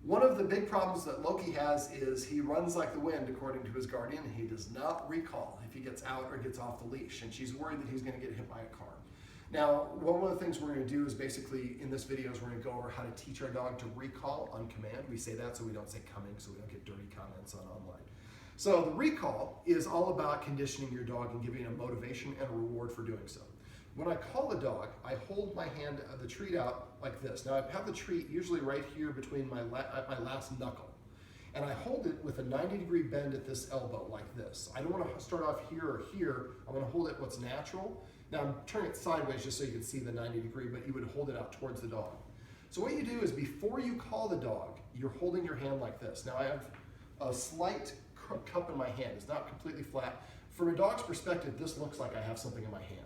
One of the big problems that Loki has is he runs like the wind, according to his guardian. He does not recall if he gets out or gets off the leash, and she's worried that he's going to get hit by a car. Now, one of the things we're going to do is basically, in this video, is we're going to go over how to teach our dog to recall on command. We say that so we don't say coming, so we don't get dirty comments on online. So the recall is all about conditioning your dog and giving a motivation and a reward for doing so. When I call the dog, I hold my hand, the treat out like this. Now I have the treat usually right here between my last knuckle. And I hold it with a 90-degree bend at this elbow like this. I don't want to start off here or here. I want to hold it what's natural. Now I'm turning it sideways just so you can see the 90-degree, but you would hold it out towards the dog. So what you do is before you call the dog, you're holding your hand like this. Now I have a slight cup in my hand. It's not completely flat. From a dog's perspective, this looks like I have something in my hand.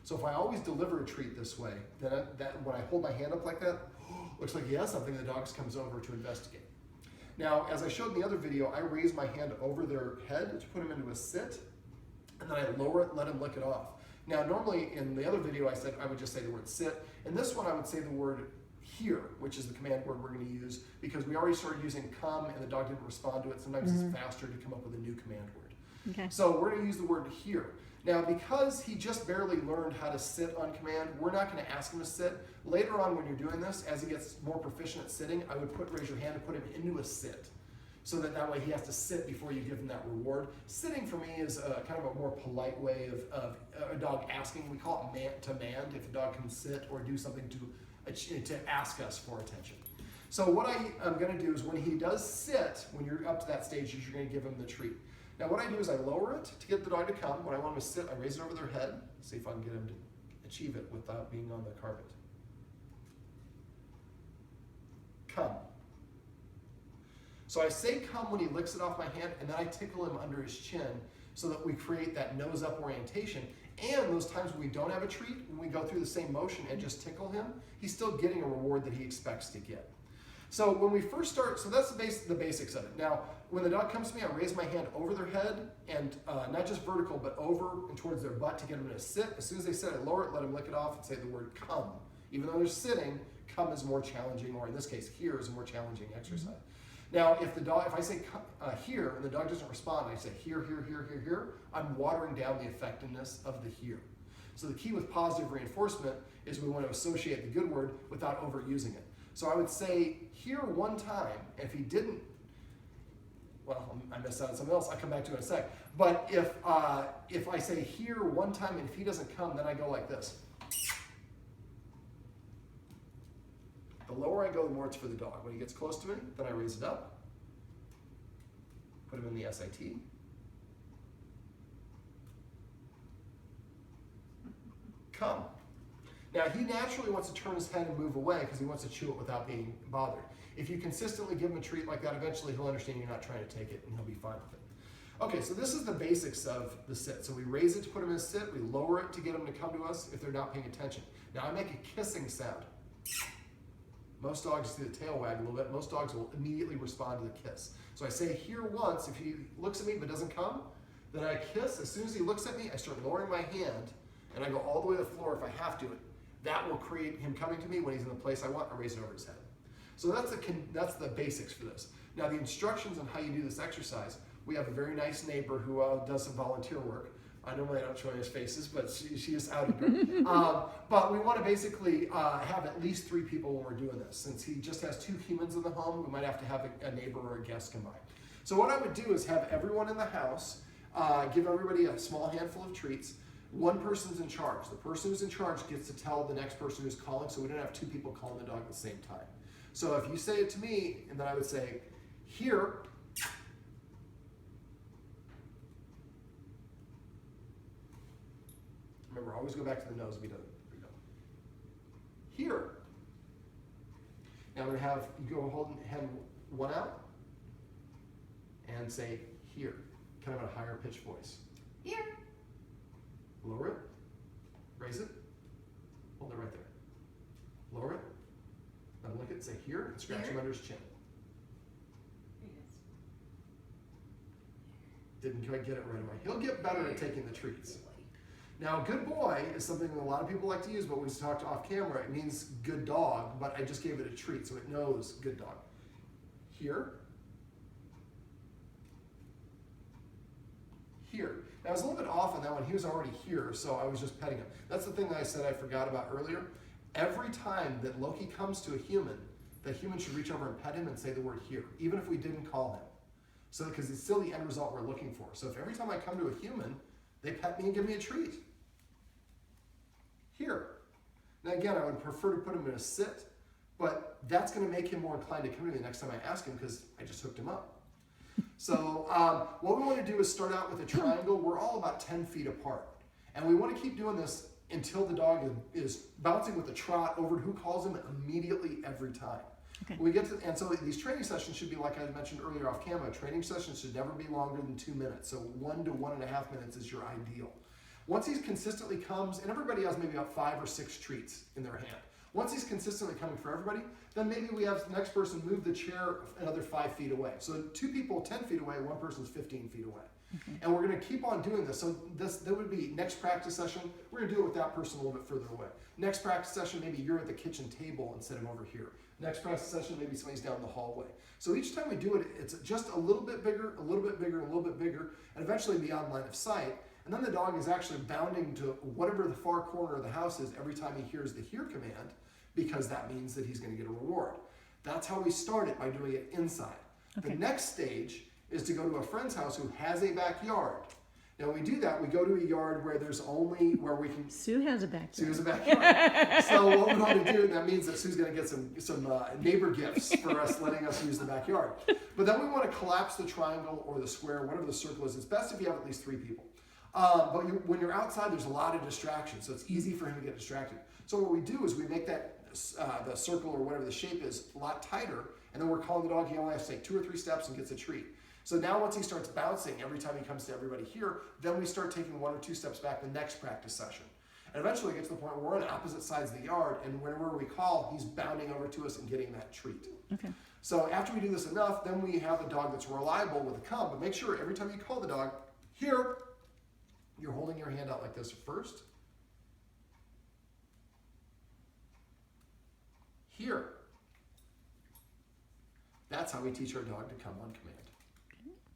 So if I always deliver a treat this way, then when I hold my hand up like that, looks like he has something, the dog comes over to investigate. Now, as I showed in the other video, I raise my hand over their head to put him into a sit, and then I lower it, let him lick it off. Now, normally in the other video, I said I would just say the word sit. In this one, I would say the word here, which is the command word we're going to use, because we already started using come and the dog didn't respond to it. Sometimes it's faster to come up with a new command word. Okay. So we're going to use the word here. Now, because he just barely learned how to sit on command, we're not going to ask him to sit. Later on when you're doing this, as he gets more proficient at sitting, I would raise your hand and put him into a sit, so that way he has to sit before you give him that reward. Sitting for me is kind of a more polite way of a dog asking. We call it man-to-mand, if a dog can sit or do something to ask us for attention. So what I'm going to do is when he does sit, when you're up to that stage, you're going to give him the treat. Now what I do is I lower it to get the dog to come. When I want him to sit, I raise it over their head, see if I can get him to achieve it without being on the carpet. Come. So I say come when he licks it off my hand, and then I tickle him under his chin so that we create that nose up orientation. And those times when we don't have a treat, when we go through the same motion and just tickle him, he's still getting a reward that he expects to get. So when we first start, so that's the basics of it. Now, when the dog comes to me, I raise my hand over their head, and not just vertical, but over and towards their butt to get them to sit. As soon as they sit, I lower it, let them lick it off, and say the word come. Even though they're sitting, come is more challenging, or in this case, here is a more challenging exercise. Now, if I say here, and the dog doesn't respond, I say here, here, here, here, here, I'm watering down the effectiveness of the here. So the key with positive reinforcement is we want to associate the good word without overusing it. So I would say here one time, and if he didn't, well, I missed out on something else, I'll come back to it in a sec. But if I say here one time, and if he doesn't come, then I go like this. The lower I go, the more it's for the dog. When he gets close to me, then I raise it up, put him in the SIT. Come. Now, he naturally wants to turn his head and move away because he wants to chew it without being bothered. If you consistently give him a treat like that, eventually he'll understand you're not trying to take it and he'll be fine with it. Okay, so this is the basics of the sit. So we raise it to put him in a sit, we lower it to get him to come to us if they're not paying attention. Now I make a kissing sound. Most dogs see the tail wag a little bit. Most dogs will immediately respond to the kiss. So I say here once. If he looks at me but doesn't come, then I kiss. As soon as he looks at me, I start lowering my hand, and I go all the way to the floor if I have to. That will create him coming to me when he's in the place I want. I raise it over his head. So that's the basics for this. Now the instructions on how you do this exercise, we have a very nice neighbor who does some volunteer work. I normally don't show his faces, but she is out of it. But we want to basically have at least 3 people when we're doing this. Since he just has 2 humans in the home, we might have to have a neighbor or a guest come by. So what I would do is have everyone in the house, give everybody a small handful of treats. One person's in charge. The person who's in charge gets to tell the next person who's calling, so we don't have 2 people calling the dog at the same time. So if you say it to me, and then I would say, here. Remember, always go back to the nose if he doesn't. Here. Now I'm going to have you go hold hand one out and say here, kind of in a higher pitched voice. Here. Lower it, raise it, hold it right there. Lower it, let him lick it, say here, and scratch him under his chin. Didn't quite get it right away. He'll get better at taking the treats. Now, good boy is something that a lot of people like to use, but we talked off camera. It means good dog, but I just gave it a treat, so it knows good dog. here, here. Now I was a little bit off on that one. He was already here, so I was just petting him. That's the thing that I said I forgot about earlier. Every time that Loki comes to a human, the human should reach over and pet him and say the word here, even if we didn't call him. So, because it's still the end result we're looking for. So if every time I come to a human, they pet me and give me a treat. Here. Now again, I would prefer to put him in a sit, but that's going to make him more inclined to come to me the next time I ask him because I just hooked him up. So what we want to do is start out with a triangle. We're all about 10 feet apart. And we want to keep doing this until the dog is bouncing with a trot over to who calls him immediately every time. Okay. We get to, and so these training sessions should be, like I mentioned earlier off camera, training sessions should never be longer than 2 minutes. So 1 to 1.5 minutes is your ideal. Once he consistently comes, and everybody has maybe about 5 or 6 treats in their hand. Once he's consistently coming for everybody, then maybe we have the next person move the chair another 5 feet away. So 2 people 10 feet away, 1 person's 15 feet away. Okay. And we're going to keep on doing this. So that would be next practice session. We're going to do it with that person a little bit further away. Next practice session, maybe you're at the kitchen table instead of over here. Next practice session, maybe somebody's down the hallway. So each time we do it, it's just a little bit bigger, a little bit bigger, a little bit bigger, and eventually beyond line of sight. And then the dog is actually bounding to whatever the far corner of the house is every time he hears the here command, because that means that he's going to get a reward. That's how we start it, by doing it inside. Okay. The next stage is to go to a friend's house who has a backyard. Now when we do that, we go to a yard where there's only, where we can... Sue has a backyard. Sue has a backyard. So what we want to do, and that means that Sue's going to get some neighbor gifts for us letting us use the backyard. But then we want to collapse the triangle or the square, whatever the circle is. It's best if you have at least 3 people. But when you're outside, there's a lot of distractions, so it's easy for him to get distracted. So what we do is we make that the circle or whatever the shape is a lot tighter, and then we're calling the dog. He only has to take 2 or 3 steps and gets a treat. So now once he starts bouncing every time he comes to everybody here, then we start taking 1 or 2 steps back the next practice session. And eventually we get to the point where we're on opposite sides of the yard, and whenever we call, he's bounding over to us and getting that treat. Okay. So after we do this enough, then we have a dog that's reliable with a come, but make sure every time you call the dog, here, you're holding your hand out like this first. Here. That's how we teach our dog to come on command.